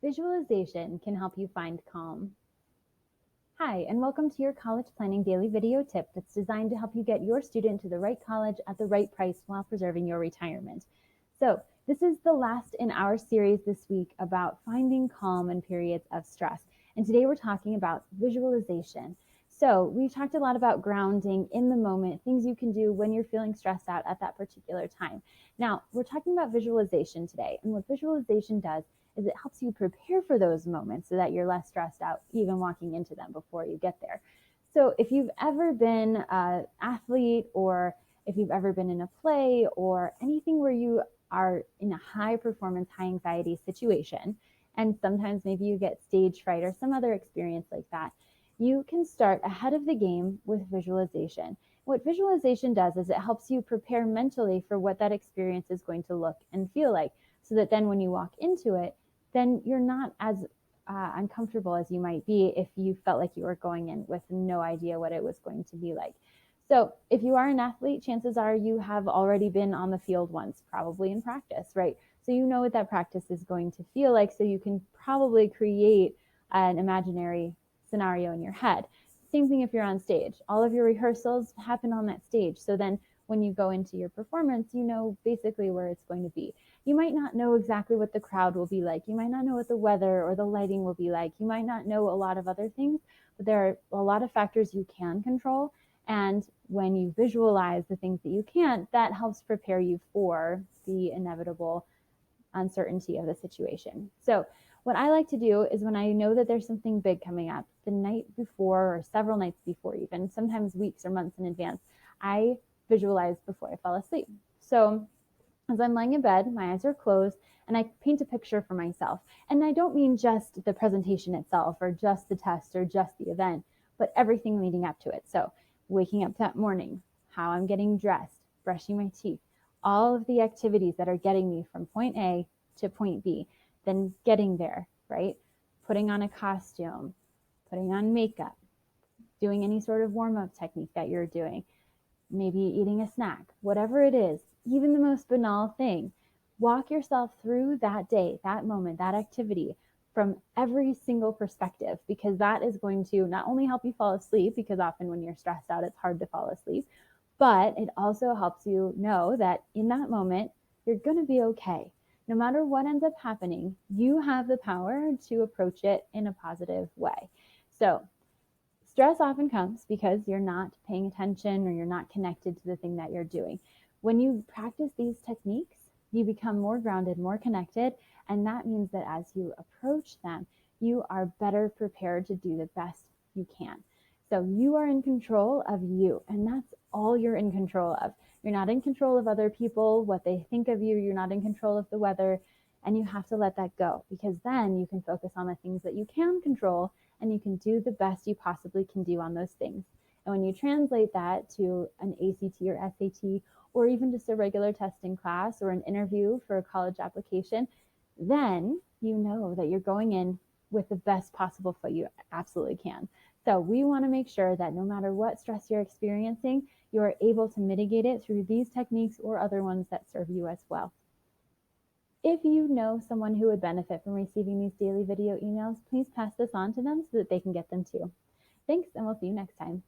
Visualization can help you find calm. Hi, and welcome to your College Planning Daily Video Tip that's designed to help you get your student to the right college at the right price while preserving your retirement. So, this is the last in our series this week about finding calm in periods of stress. And today we're talking about visualization. So, we've talked a lot about grounding in the moment, things you can do when you're feeling stressed out at that particular time. Now, we're talking about visualization today. And what visualization does is it helps you prepare for those moments so that you're less stressed out even walking into them before you get there. So if you've ever been an athlete, or if you've ever been in a play or anything where you are in a high performance, high anxiety situation, and sometimes maybe you get stage fright or some other experience like that, you can start ahead of the game with visualization. What visualization does is it helps you prepare mentally for what that experience is going to look and feel like, so that then when you walk into it, then you're not as uncomfortable as you might be if you felt like you were going in with no idea what it was going to be like. So if you are an athlete, chances are you have already been on the field once, probably in practice, right? So you know what that practice is going to feel like, so you can probably create an imaginary scenario in your head. Same thing if you're on stage. All of your rehearsals happen on that stage. So then when you go into your performance, you know basically where it's going to be. You might not know exactly what the crowd will be like. You might not know what the weather or the lighting will be like. You might not know a lot of other things, but there are a lot of factors you can control. And when you visualize the things that you can't, that helps prepare you for the inevitable uncertainty of the situation. So what I like to do is, when I know that there's something big coming up, the night before or several nights before, even sometimes weeks or months in advance, I visualize before I fall asleep. So as I'm lying in bed, my eyes are closed, and I paint a picture for myself. And I don't mean just the presentation itself or just the test or just the event, but everything leading up to it. So waking up that morning, how I'm getting dressed, brushing my teeth, all of the activities that are getting me from point A to point B, then getting there, right? Putting on a costume, putting on makeup, doing any sort of warm up technique that you're doing, maybe eating a snack, whatever it is, even the most banal thing. Walk yourself through that day, that moment, that activity from every single perspective, because that is going to not only help you fall asleep, because often when you're stressed out, it's hard to fall asleep, but it also helps you know that in that moment, you're going to be okay. No matter what ends up happening, you have the power to approach it in a positive way. So stress often comes because you're not paying attention or you're not connected to the thing that you're doing. When you practice these techniques, you become more grounded, more connected, and that means that as you approach them, you are better prepared to do the best you can. So you are in control of you, and that's all you're in control of. You're not in control of other people, what they think of you. You're not in control of the weather, and you have to let that go, because then you can focus on the things that you can control, and you can do the best you possibly can do on those things. And when you translate that to an ACT or SAT, or even just a regular testing class or an interview for a college application, then you know that you're going in with the best possible foot you absolutely can. So we want to make sure that no matter what stress you're experiencing, you are able to mitigate it through these techniques or other ones that serve you as well. If you know someone who would benefit from receiving these daily video emails, please pass this on to them so that they can get them too. Thanks, and we'll see you next time.